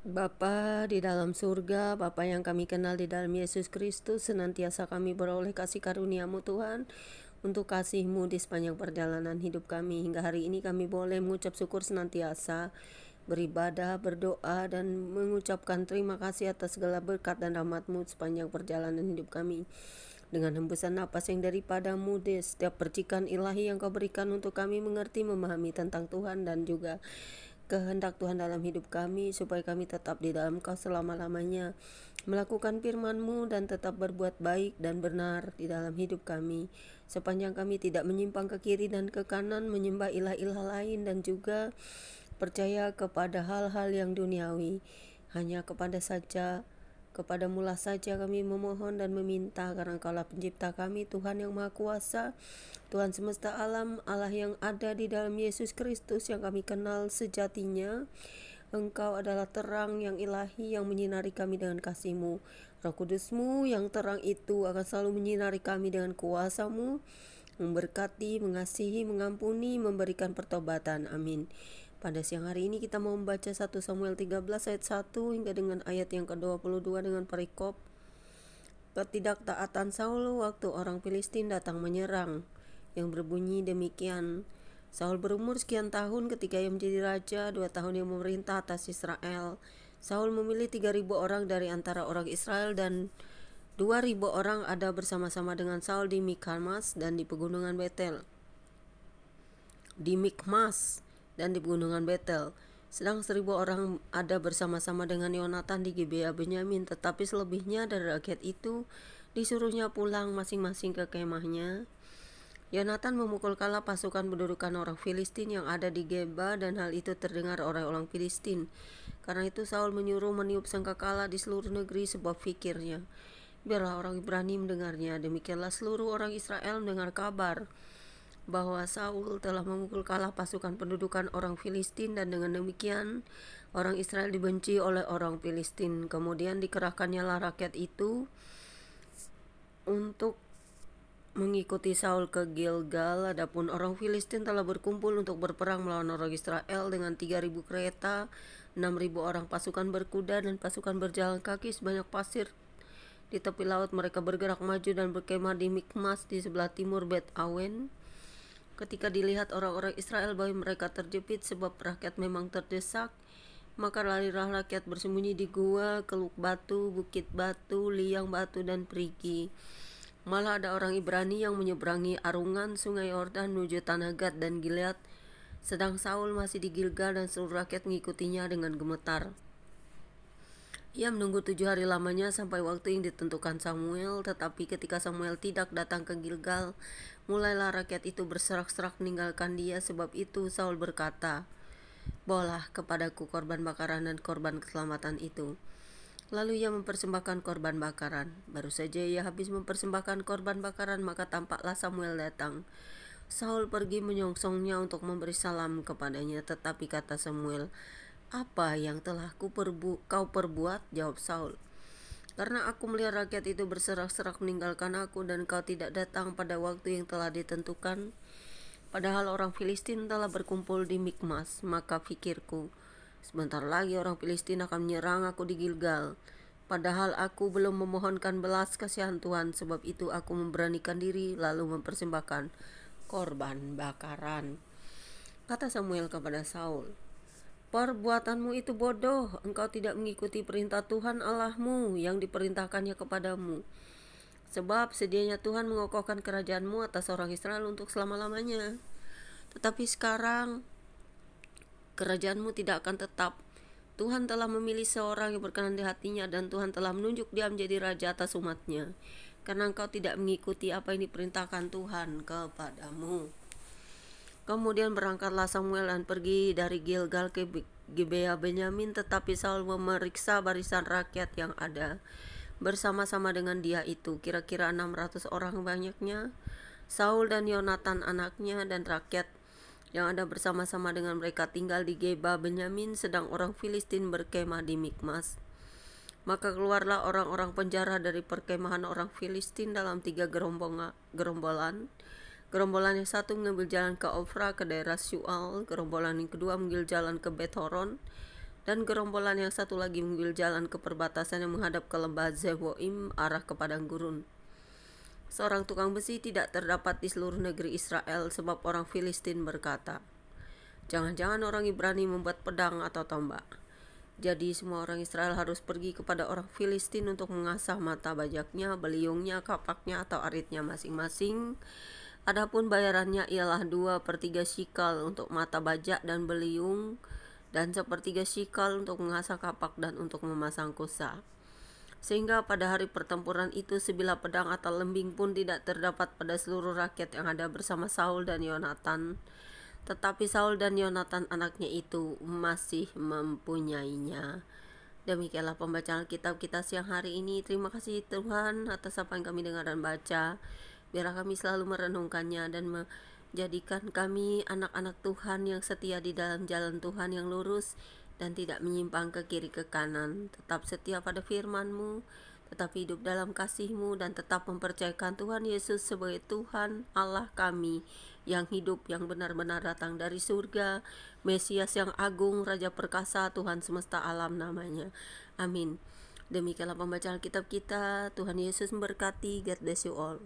Bapa di dalam surga, Bapa yang kami kenal di dalam Yesus Kristus, senantiasa kami beroleh kasih karunia-Mu Tuhan, untuk kasih-Mu di sepanjang perjalanan hidup kami. Hingga hari ini kami boleh mengucap syukur senantiasa, beribadah, berdoa, dan mengucapkan terima kasih atas segala berkat dan rahmat-Mu sepanjang perjalanan hidup kami. Dengan hembusan napas yang daripada-Mu, di setiap percikan ilahi yang Kau berikan untuk kami mengerti, memahami tentang Tuhan dan juga kehendak Tuhan dalam hidup kami, supaya kami tetap di dalam Kau selama-lamanya, melakukan firman-Mu dan tetap berbuat baik dan benar di dalam hidup kami, sepanjang kami tidak menyimpang ke kiri dan ke kanan, menyembah ilah-ilah lain dan juga percaya kepada hal-hal yang duniawi. Hanya kepadamu lah saja kami memohon dan meminta, karena Kaulah pencipta kami, Tuhan yang Maha Kuasa, Tuhan semesta alam, Allah yang ada di dalam Yesus Kristus yang kami kenal sejatinya. Engkau adalah terang yang ilahi yang menyinari kami dengan kasih-Mu. Roh Kudus-Mu yang terang itu akan selalu menyinari kami dengan kuasa-Mu, memberkati, mengasihi, mengampuni, memberikan pertobatan. Amin. Pada siang hari ini kita mau membaca 1 Samuel 13 ayat 1 hingga dengan ayat yang ke-22 dengan perikop ketidaktaatan Saul waktu orang Filistin datang menyerang, yang berbunyi demikian. Saul berumur sekian tahun ketika ia menjadi raja, 2 tahun ia memerintah atas Israel. Saul memilih 3.000 orang dari antara orang Israel, dan 2.000 orang ada bersama-sama dengan Saul di Mikmas dan di pegunungan Betel. Sedang 1.000 orang ada bersama-sama dengan Yonatan di Gibea Benyamin, tetapi selebihnya dari rakyat itu disuruhnya pulang masing-masing ke kemahnya. Yonatan memukul kala pasukan pendudukan orang Filistin yang ada di Geba, dan hal itu terdengar oleh orang Filistin. Karena itu Saul menyuruh meniup sangkakala di seluruh negeri, sebab fikirnya, biarlah orang Ibrani mendengarnya. Demikianlah seluruh orang Israel mendengar kabar bahwa Saul telah memukul kalah pasukan pendudukan orang Filistin, dan dengan demikian orang Israel dibenci oleh orang Filistin. Kemudian dikerahkannya lah rakyat itu untuk mengikuti Saul ke Gilgal. Adapun orang Filistin telah berkumpul untuk berperang melawan orang Israel dengan 3.000 kereta, 6.000 orang pasukan berkuda, dan pasukan berjalan kaki sebanyak pasir di tepi laut. Mereka bergerak maju dan berkemah di Mikmas di sebelah timur Bet Awen. Ketika dilihat orang-orang Israel bahwa mereka terjepit sebab rakyat memang terdesak, maka larilah rakyat bersembunyi di gua, keluk batu, bukit batu, liang batu, dan perigi. Malah ada orang Ibrani yang menyeberangi arungan sungai Yordan menuju tanah Gad dan Gilead, sedang Saul masih di Gilgal dan seluruh rakyat mengikutinya dengan gemetar. Ia menunggu 7 hari lamanya sampai waktu yang ditentukan Samuel, tetapi ketika Samuel tidak datang ke Gilgal, mulailah rakyat itu berserak-serak meninggalkan dia. Sebab itu Saul berkata, "Bawalah kepadaku korban bakaran dan korban keselamatan itu." Lalu ia mempersembahkan korban bakaran. Baru saja ia habis mempersembahkan korban bakaran, maka tampaklah Samuel datang. Saul pergi menyongsongnya untuk memberi salam kepadanya, tetapi kata Samuel, "Apa yang telah kau perbuat?" Jawab Saul, "Karena aku melihat rakyat itu berserak-serak meninggalkan aku, dan kau tidak datang pada waktu yang telah ditentukan. Padahal orang Filistin telah berkumpul di Mikmas, maka fikirku, sebentar lagi orang Filistin akan menyerang aku di Gilgal. Padahal aku belum memohonkan belas kasihan Tuhan, sebab itu aku memberanikan diri lalu mempersembahkan korban bakaran." Kata Samuel kepada Saul, "Perbuatanmu itu bodoh. Engkau tidak mengikuti perintah Tuhan Allahmu yang diperintahkannya kepadamu. Sebab sedianya Tuhan mengokohkan kerajaanmu atas orang Israel untuk selama-lamanya. Tetapi sekarang kerajaanmu tidak akan tetap. Tuhan telah memilih seorang yang berkenan di hatinya, dan Tuhan telah menunjuk dia menjadi raja atas umatnya, karena engkau tidak mengikuti apa yang diperintahkan Tuhan kepadamu." Kemudian berangkatlah Samuel dan pergi dari Gilgal ke Gibea Benyamin, tetapi Saul memeriksa barisan rakyat yang ada bersama-sama dengan dia itu, kira-kira 600 orang banyaknya. Saul dan Yonatan anaknya dan rakyat yang ada bersama-sama dengan mereka tinggal di Geba Benyamin, sedang orang Filistin berkemah di Mikmas. Maka keluarlah orang-orang penjara dari perkemahan orang Filistin dalam 3 gerombolan. Gerombolan yang satu mengambil jalan ke Ofra ke daerah Syual, gerombolan yang kedua mengambil jalan ke Bet Horon, Dan gerombolan yang satu lagi mengambil jalan ke perbatasan yang menghadap ke lembah Zeboim, arah ke padang gurun. Seorang tukang besi tidak terdapat di seluruh negeri Israel, sebab orang Filistin berkata, "Jangan-jangan orang Ibrani membuat pedang atau tombak." Jadi semua orang Israel harus pergi kepada orang Filistin untuk mengasah mata bajaknya, beliungnya, kapaknya atau aritnya masing-masing. Adapun bayarannya ialah 2/3 shikal untuk mata bajak dan beliung, dan 1/3 shikal untuk mengasah kapak dan untuk memasang kusa. Sehingga pada hari pertempuran itu sebilah pedang atau lembing pun tidak terdapat pada seluruh rakyat yang ada bersama Saul dan Yonatan. Tetapi Saul dan Yonatan anaknya itu masih mempunyainya. Demikianlah pembacaan Alkitab kita siang hari ini. Terima kasih Tuhan atas apa yang kami dengar dan baca. Biarlah kami selalu merenungkannya dan menjadikan kami anak-anak Tuhan yang setia di dalam jalan Tuhan yang lurus dan tidak menyimpang ke kiri ke kanan. Tetap setia pada firman-Mu, tetap hidup dalam kasih-Mu, dan tetap mempercayakan Tuhan Yesus sebagai Tuhan Allah kami yang hidup, yang benar-benar datang dari surga, Mesias yang agung, Raja perkasa, Tuhan semesta alam namanya. Amin. Demikianlah pembacaan Alkitab kita. Tuhan Yesus memberkati. God bless you all.